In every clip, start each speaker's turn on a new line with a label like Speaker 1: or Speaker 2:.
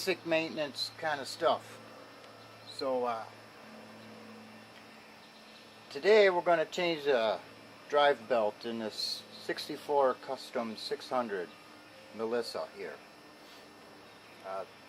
Speaker 1: basic maintenance kind of stuff. So today we're going to change the drive belt in this 64 Custom 600 Melissa here.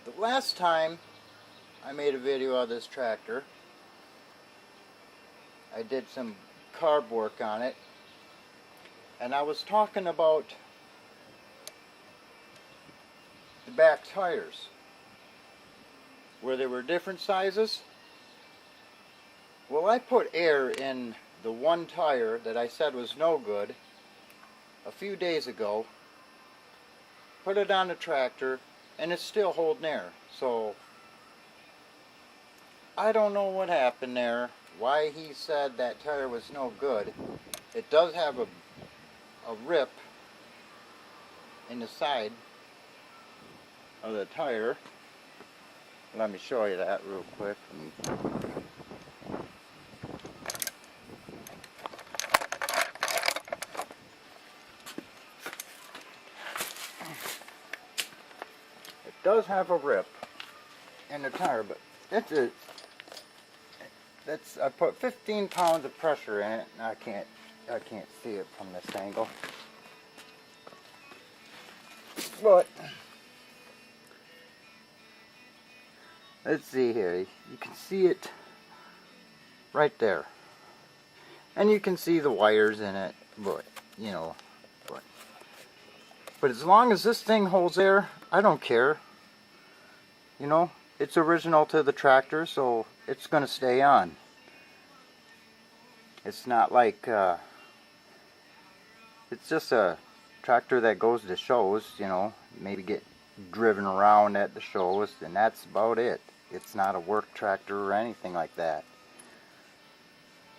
Speaker 1: The last time I made a video of this tractor, I did some carb work on it, and I was talking about the back tires, where they were different sizes. Well, I put air in the one tire that I said was no good a few days ago, put it on the tractor, and it's still holding air. So I don't know what happened there, why he said that tire was no good. It does have a rip in the side of the tire. Let me show you that real quick. It does have a rip in the tire, but I put 15 pounds of pressure in it, and I can't see it from this angle. But let's see here. You can see it right there, and you can see the wires in it. But you know, but as long as this thing holds air, I don't care. You know, it's original to the tractor, so it's going to stay on. It's not like it's just a tractor that goes to shows, you know, maybe get driven around at the shows, and that's about it. It's not a work tractor or anything like that,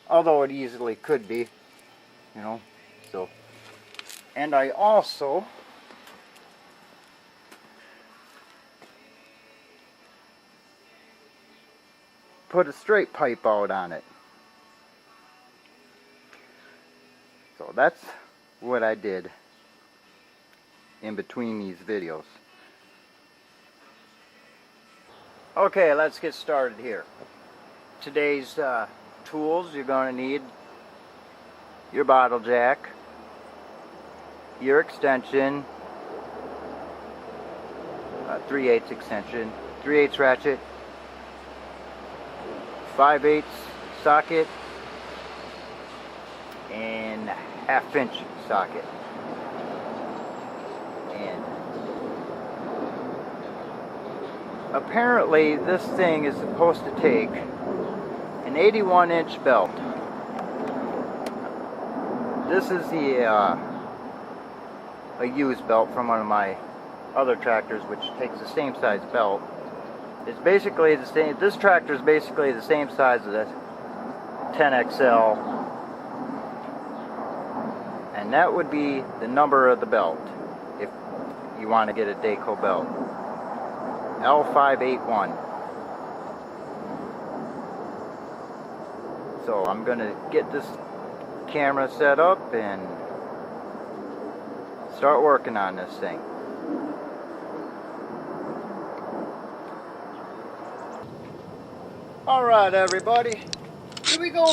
Speaker 1: although it easily could be, you know. So, and I also put a straight pipe out on it. So that's what I did in between these videos. Okay, let's get started here. Today's tools, you're going to need your bottle jack, your extension, 3/8 extension, 3/8 ratchet, 5/8 socket, and 1/2 inch socket. And apparently this thing is supposed to take an 81-inch belt. This is a used belt from one of my other tractors, which takes the same size belt. It's basically the same. This tractor is basically the same size as a 10XL, and that would be the number of the belt if you want to get a Dayco belt. L581. So I'm going to get this camera set up and start working on this thing. Alright everybody, here we go!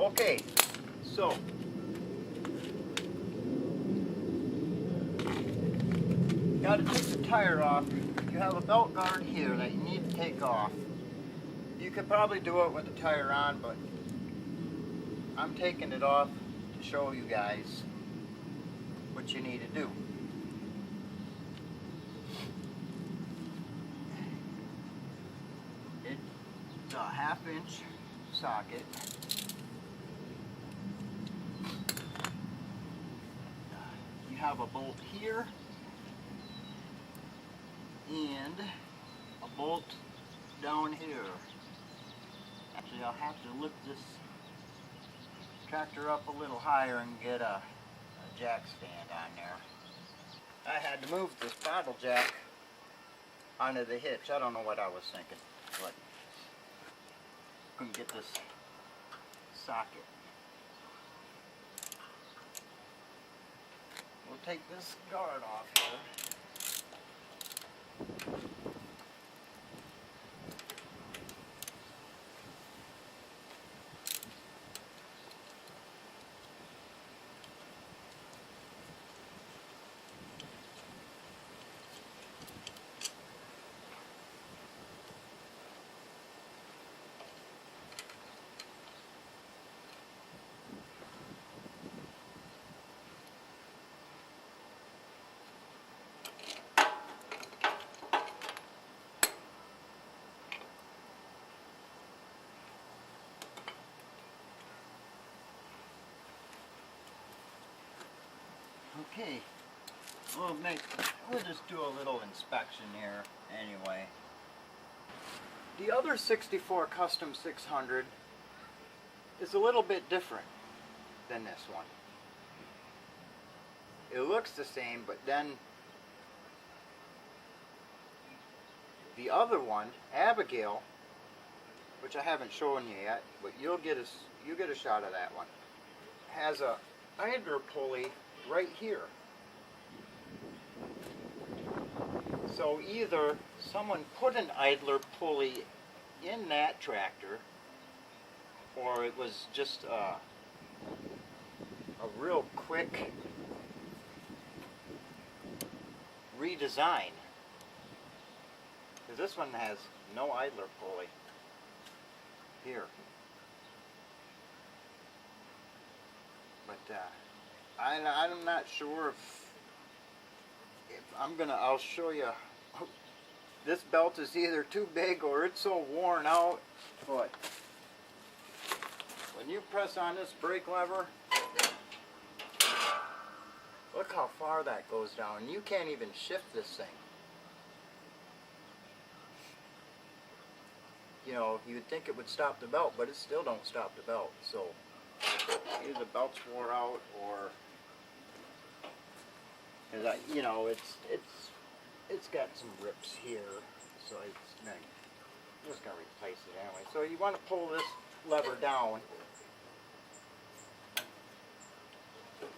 Speaker 1: Okay, so got to take the tire off. You have a belt guard here that you need to take off. You could probably do it with the tire on, but I'm taking it off to show you guys what you need to do. It's a 1/2-inch socket. You have a bolt here and a bolt down here. Actually, I'll have to lift this tractor up a little higher and get a jack stand on there. I had to move this bottle jack onto the hitch. I don't know what I was thinking, but couldn't get this socket. We'll take this guard off here. Okay, we'll just do a little inspection here anyway. The other 64 Custom 600 is a little bit different than this one. It looks the same, but then the other one, Abigail, which I haven't shown you yet, but you get a shot of that one, has a idler pulley right here. So either someone put an idler pulley in that tractor, or it was just a real quick redesign. Because this one has no idler pulley here. But I'm not sure if I'll show you. This belt is either too big or it's so worn out, but when you press on this brake lever, look how far that goes down. You can't even shift this thing. You know, you would think it would stop the belt, but it still don't stop the belt. So either the belt's wore out, or you know, it's got some rips here, so I'm just gonna replace it anyway. So you want to pull this lever down,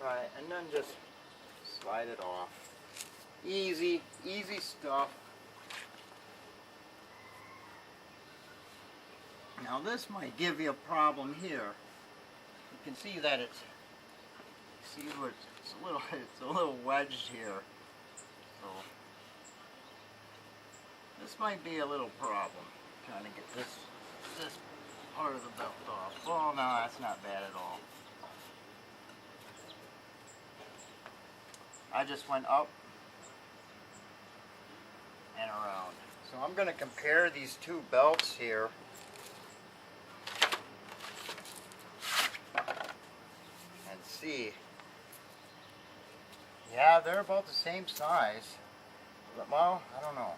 Speaker 1: right, and then just slide it off. Easy stuff. Now this might give you a problem here. You can see that it's a little wedged here. So this might be a little problem trying to get this part of the belt off. Well, no, that's not bad at all. I just went up and around. So I'm going to compare these two belts here. And see. Yeah, they're about the same size. But, well, I don't know.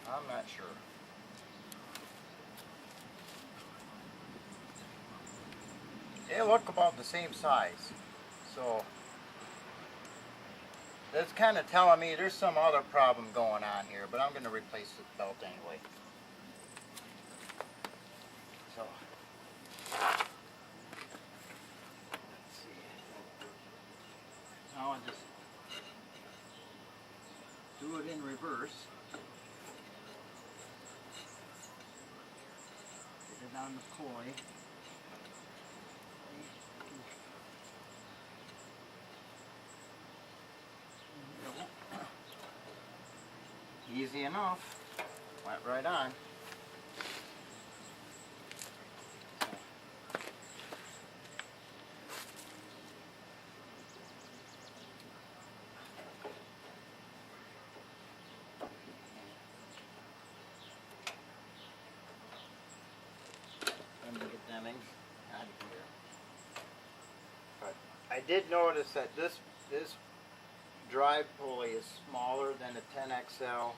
Speaker 1: I'm not sure. They look about the same size. So That's kind of telling me there's some other problem going on here, but I'm going to replace the belt anyway. So, let's see. Now I'll just do it in reverse. Get it on the pulley. Easy enough. Went right on. Let me get Deming out of here. But I did notice that this drive pulley is smaller than a 10XL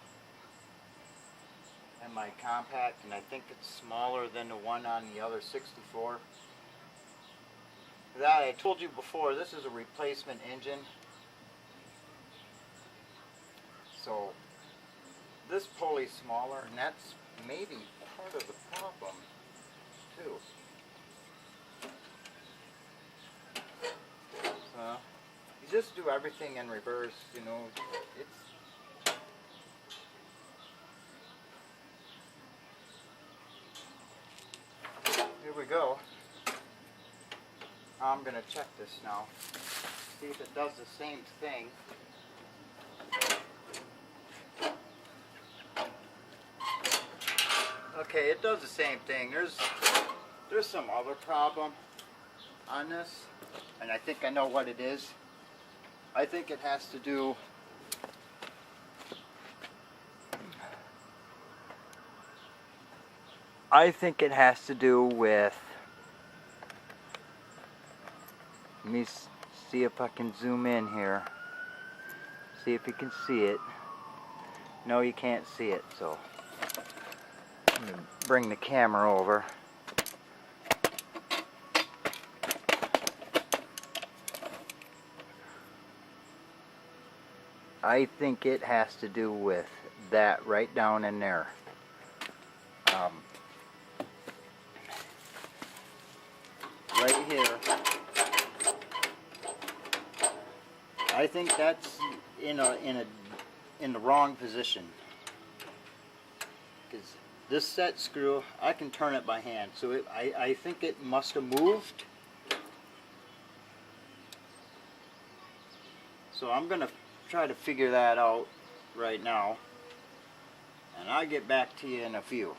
Speaker 1: and my compact, and I think it's smaller than the one on the other 64. That I told you before, this is a replacement engine, so this pulley's smaller, and that's maybe part of the problem too. So you just do everything in reverse, you know. Here we go. I'm going to check this now. See if it does the same thing. Okay, it does the same thing. There's some other problem on this, and I think I know what it is. I think it has to do with, let me see if I can zoom in here. See if you can see it. No, you can't see it, so I'm going to bring the camera over. I think it has to do with that right down in there. Right here. I think that's in the wrong position. Because this set screw, I can turn it by hand, so I think it must have moved. So I'm going to try to figure that out right now, and I'll get back to you in a few.